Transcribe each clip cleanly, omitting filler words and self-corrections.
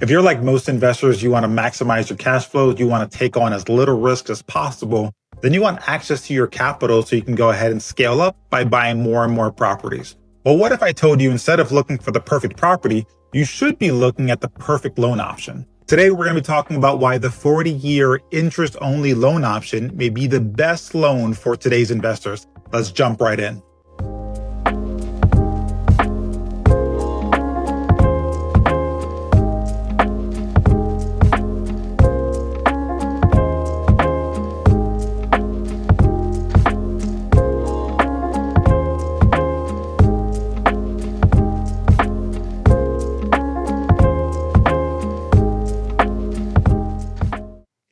If you're like most investors, you want to maximize your cash flows, you want to take on as little risk as possible, then you want access to your capital so you can go ahead and scale up by buying more and more properties. Well, what if I told you instead of looking for the perfect property, you should be looking at the perfect loan option? Today, we're going to be talking about why the 40-year interest-only loan option may be the best loan for today's investors. Let's jump right in.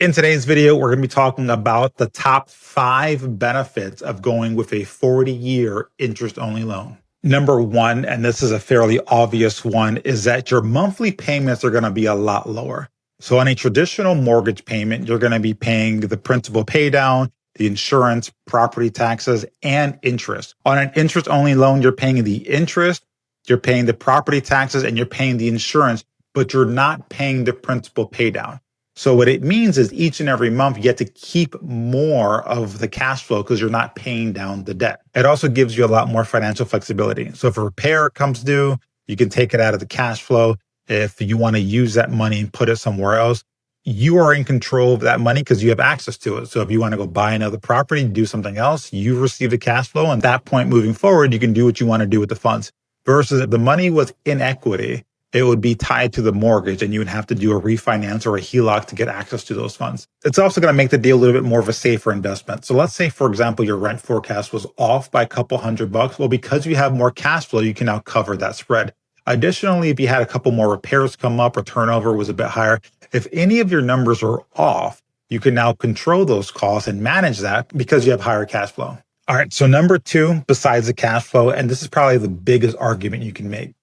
In today's video, we're going to be talking about the top 5 benefits of going with a 40-year interest-only loan. Number 1, and this is a fairly obvious one, is that your monthly payments are going to be a lot lower. So on a traditional mortgage payment, you're going to be paying the principal pay down, the insurance, property taxes, and interest. On an interest-only loan, you're paying the interest, you're paying the property taxes, and you're paying the insurance, but you're not paying the principal pay down. So what it means is each and every month, you get to keep more of the cash flow because you're not paying down the debt. It also gives you a lot more financial flexibility. So if a repair comes due, you can take it out of the cash flow. If you want to use that money and put it somewhere else, you are in control of that money because you have access to it. So if you want to go buy another property, do something else, you receive the cash flow. And at that point, moving forward, you can do what you want to do with the funds. Versus if the money was in equity, it would be tied to the mortgage and you would have to do a refinance or a HELOC to get access to those funds. It's also going to make the deal a little bit more of a safer investment. So let's say, for example, your rent forecast was off by a couple $100. Well, because you have more cash flow, you can now cover that spread. Additionally, if you had a couple more repairs come up or turnover was a bit higher, if any of your numbers are off, you can now control those costs and manage that because you have higher cash flow. All right. So number 2, besides the cash flow, and this is probably the biggest argument you can make,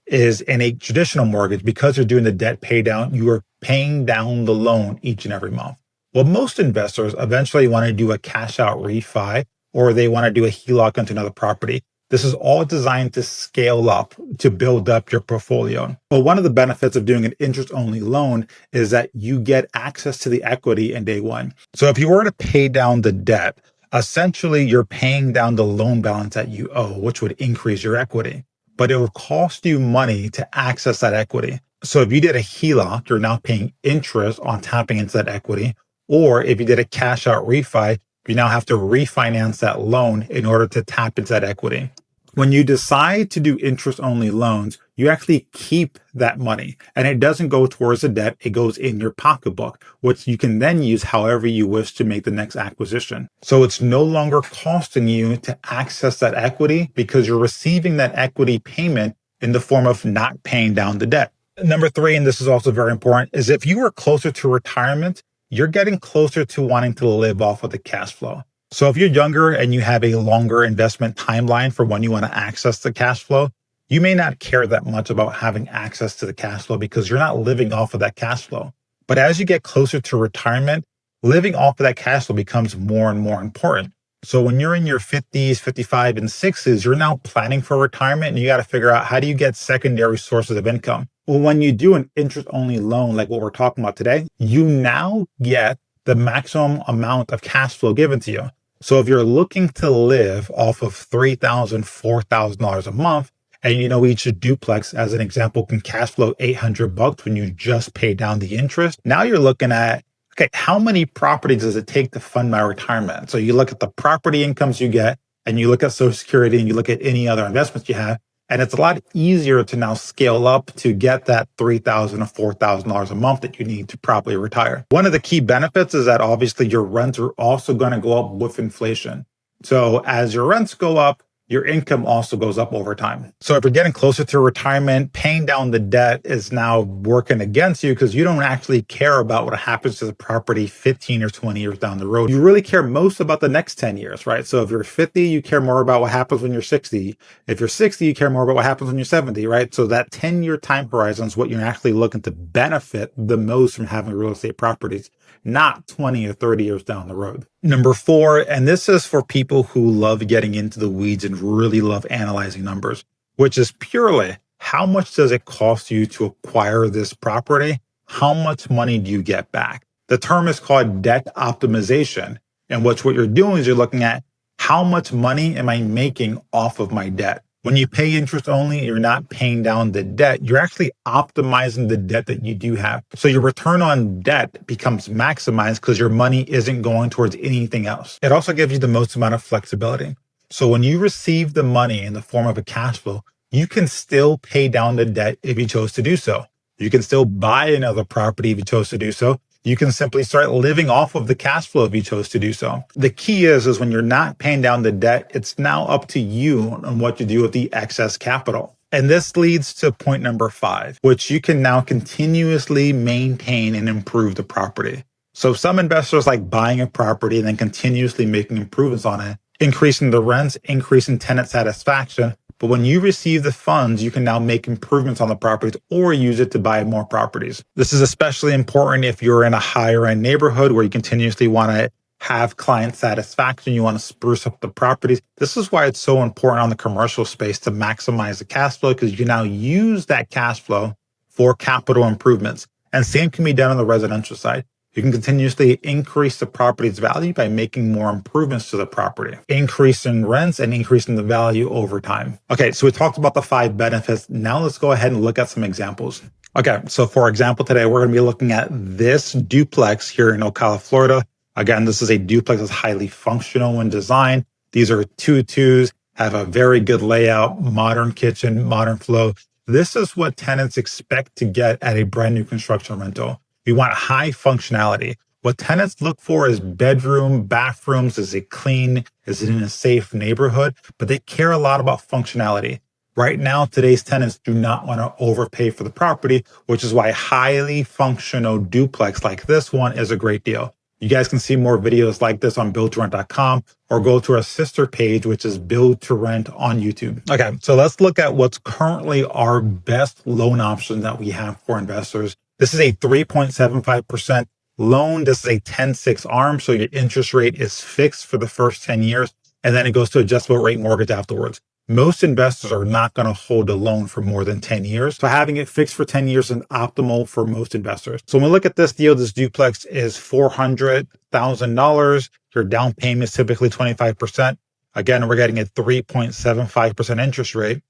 is in a traditional mortgage, because you're doing the debt pay down, you are paying down the loan each and every month. Well, most investors eventually want to do a cash out refi, or they want to do a HELOC into another property. This is all designed to scale up, to build up your portfolio. Well, one of the benefits of doing an interest-only loan is that you get access to the equity in day one. So if you were to pay down the debt, essentially you're paying down the loan balance that you owe, which would increase your equity. But it will cost you money to access that equity. So if you did a HELOC, you're now paying interest on tapping into that equity. Or if you did a cash out refi, you now have to refinance that loan in order to tap into that equity. When you decide to do interest-only loans, you actually keep that money and it doesn't go towards the debt. It goes in your pocketbook, which you can then use however you wish to make the next acquisition. So it's no longer costing you to access that equity because you're receiving that equity payment in the form of not paying down the debt. Number 3, and this is also very important, is if you are closer to retirement, you're getting closer to wanting to live off of the cash flow. So if you're younger and you have a longer investment timeline for when you want to access the cash flow, you may not care that much about having access to the cash flow because you're not living off of that cash flow. But as you get closer to retirement, living off of that cash flow becomes more and more important. So when you're in your 50s, 55, and 60s, you're now planning for retirement and you got to figure out how do you get secondary sources of income? Well, when you do an interest-only loan like what we're talking about today, you now get the maximum amount of cash flow given to you. So if you're looking to live off of $3,000, $4,000 a month, and each duplex, as an example, can cash flow $800 when you just pay down the interest, now you're looking at, okay, how many properties does it take to fund my retirement? So you look at the property incomes you get, and you look at Social Security, and you look at any other investments you have, and it's a lot easier to now scale up to get that $3,000 or $4,000 a month that you need to properly retire. One of the key benefits is that obviously your rents are also going to go up with inflation. So as your rents go up, your income also goes up over time. So if you're getting closer to retirement, paying down the debt is now working against you because you don't actually care about what happens to the property 15 or 20 years down the road. You really care most about the next 10 years, right? So if you're 50, you care more about what happens when you're 60. If you're 60, you care more about what happens when you're 70, right? So that 10-year time horizon is what you're actually looking to benefit the most from having real estate properties, not 20 or 30 years down the road. Number 4, and this is for people who love getting into the weeds and really love analyzing numbers, which is purely how much does it cost you to acquire this property? How much money do you get back? The term is called debt optimization. And what you're doing is you're looking at how much money am I making off of my debt? When you pay interest only, you're not paying down the debt. You're actually optimizing the debt that you do have. So your return on debt becomes maximized because your money isn't going towards anything else. It also gives you the most amount of flexibility. So when you receive the money in the form of a cash flow, you can still pay down the debt if you chose to do so. You can still buy another property if you chose to do so. You can simply start living off of the cash flow if you chose to do so. The key is when you're not paying down the debt, it's now up to you on what to do with the excess capital. And this leads to point number 5, which you can now continuously maintain and improve the property. So some investors like buying a property and then continuously making improvements on it, increasing the rents, increasing tenant satisfaction. But when you receive the funds, you can now make improvements on the properties or use it to buy more properties. This is especially important if you're in a higher end neighborhood where you continuously want to have client satisfaction. You want to spruce up the properties. This is why it's so important on the commercial space to maximize the cash flow, because you can now use that cash flow for capital improvements. And same can be done on the residential side. You can continuously increase the property's value by making more improvements to the property, increasing rents and increasing the value over time. Okay, so we talked about the 5 benefits. Now let's go ahead and look at some examples. Okay, so for example, today we're going to be looking at this duplex here in Ocala, Florida. Again, this is a duplex that's highly functional in design. These are 2-2s, have a very good layout, modern kitchen, modern flow. This is what tenants expect to get at a brand new construction rental. We want high functionality. What tenants look for is bedroom, bathrooms. Is it clean? Is it in a safe neighborhood? But they care a lot about functionality. Right now, today's tenants do not want to overpay for the property, which is why highly functional duplex like this one is a great deal. You guys can see more videos like this on buildtorent.com or go to our sister page, which is Build to Rent on YouTube. Okay, so let's look at what's currently our best loan option that we have for investors. This is a 3.75% loan. This is a 10-6 ARM, so your interest rate is fixed for the first 10 years, and then it goes to adjustable rate mortgage afterwards. Most investors are not going to hold a loan for more than 10 years. So having it fixed for 10 years is optimal for most investors. So when we look at this deal, this duplex is $400,000. Your down payment is typically 25%. Again, we're getting a 3.75% interest rate.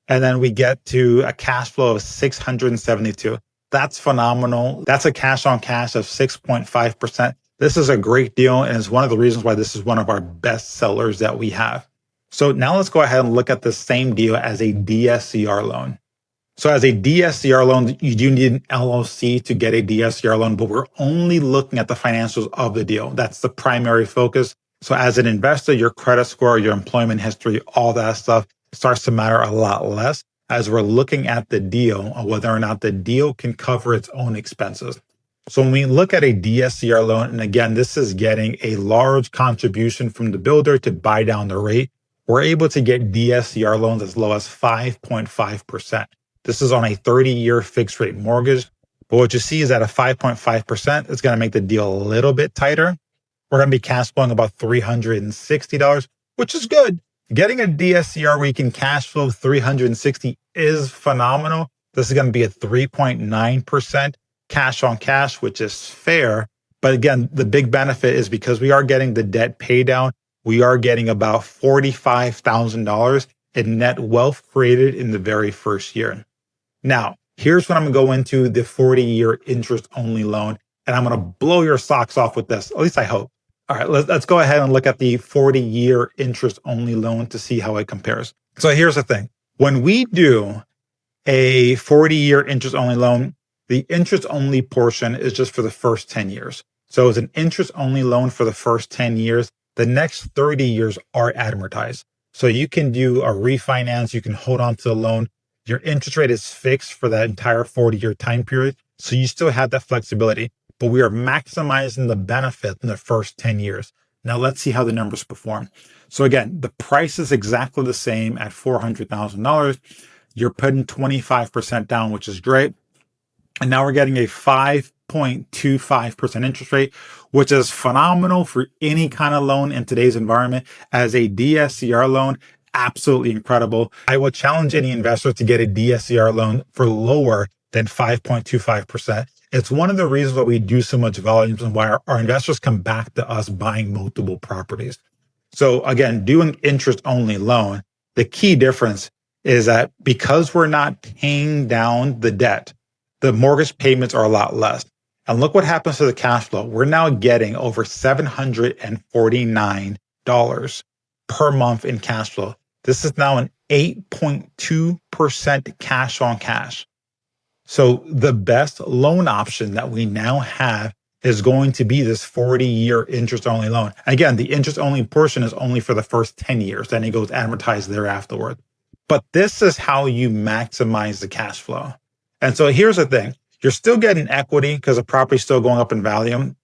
And then we get to a cash flow of 672. That's phenomenal. That's a cash on cash of 6.5%. This is a great deal. And it's one of the reasons why this is one of our best sellers that we have. So now let's go ahead and look at the same deal as a DSCR loan. So as a DSCR loan, you do need an LLC to get a DSCR loan, but we're only looking at the financials of the deal. That's the primary focus. So as an investor, your credit score, your employment history, all that stuff starts to matter a lot less as we're looking at the deal or whether or not the deal can cover its own expenses. So when we look at a DSCR loan, and again, this is getting a large contribution from the builder to buy down the rate, we're able to get DSCR loans as low as 5.5%. This is on a 30-year fixed rate mortgage. But what you see is that a 5.5% is going to make the deal a little bit tighter. We're going to be cash flowing about $360, which is good. Getting a DSCR where you can cash flow $360 is phenomenal. This is going to be a 3.9% cash on cash, which is fair. But again, the big benefit is because we are getting the debt pay down, we are getting about $45,000 in net wealth created in the very first year. Now, here's what I'm going to go into the 40-year interest-only loan, and I'm going to blow your socks off with this. At least I hope. All right, let's go ahead and look at the 40-year interest-only loan to see how it compares. So here's the thing. When we do a 40-year interest-only loan, the interest-only portion is just for the first 10 years. So it's an interest-only loan for the first 10 years. The next 30 years are amortized. So you can do a refinance, you can hold on to the loan. Your interest rate is fixed for that entire 40-year time period. So you still have that flexibility, but we are maximizing the benefit in the first 10 years. Now let's see how the numbers perform. So again, the price is exactly the same at $400,000. You're putting 25% down, which is great. And now we're getting a 5.25% interest rate, which is phenomenal for any kind of loan in today's environment. As a DSCR loan, absolutely incredible. I will challenge any investor to get a DSCR loan for lower than 5.25%. It's one of the reasons why we do so much volumes and why our investors come back to us buying multiple properties. So again, doing interest only loan, the key difference is that because we're not paying down the debt, the mortgage payments are a lot less. And look what happens to the cash flow. We're now getting over $749 per month in cash flow. This is now an 8.2% cash on cash. So the best loan option that we now have is going to be this 40-year interest-only loan. Again, the interest-only portion is only for the first 10 years. Then it goes amortized thereafterward. But this is how you maximize the cash flow. And so here's the thing. You're still getting equity because the property's still going up in value.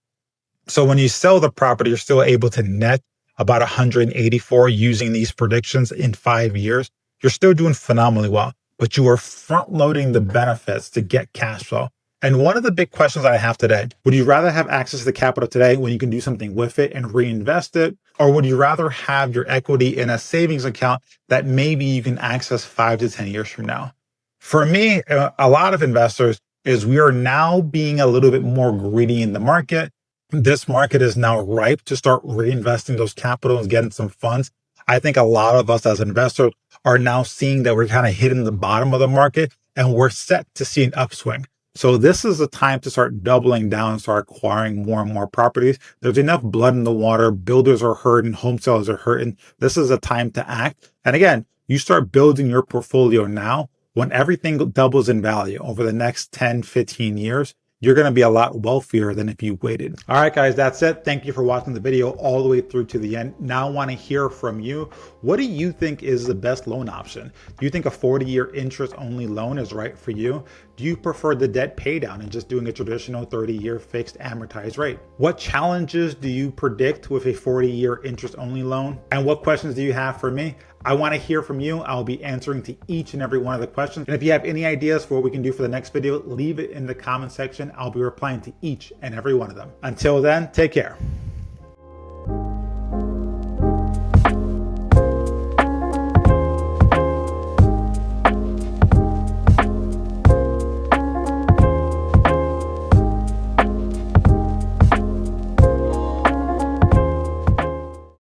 So when you sell the property, you're still able to net about 184 using these predictions in 5 years. You're still doing phenomenally well, but you are front loading the benefits to get cash flow. And one of the big questions I have today, would you rather have access to the capital today when you can do something with it and reinvest it? Or would you rather have your equity in a savings account that maybe you can access 5 to 10 years from now? For me, a lot of investors is we are now being a little bit more greedy in the market. This market is now ripe to start reinvesting those capital and getting some funds. I think a lot of us as investors are now seeing that we're kind of hitting the bottom of the market and we're set to see an upswing. So this is the time to start doubling down and start acquiring more and more properties. There's enough blood in the water. Builders are hurting. Home sellers are hurting. This is a time to act. And again, you start building your portfolio now. When everything doubles in value over the next 10, 15 years, you're going to be a lot wealthier than if you waited. All right, guys, that's it. Thank you for watching the video all the way through to the end. Now I want to hear from you. What do you think is the best loan option? Do you think a 40-year interest-only loan is right for you? Do you prefer the debt pay down and just doing a traditional 30-year fixed amortized rate? What challenges do you predict with a 40-year interest-only loan? And what questions do you have for me? I want to hear from you. I'll be answering to each and every one of the questions. And if you have any ideas for what we can do for the next video, leave it in the comment section. I'll be replying to each and every one of them. Until then, take care.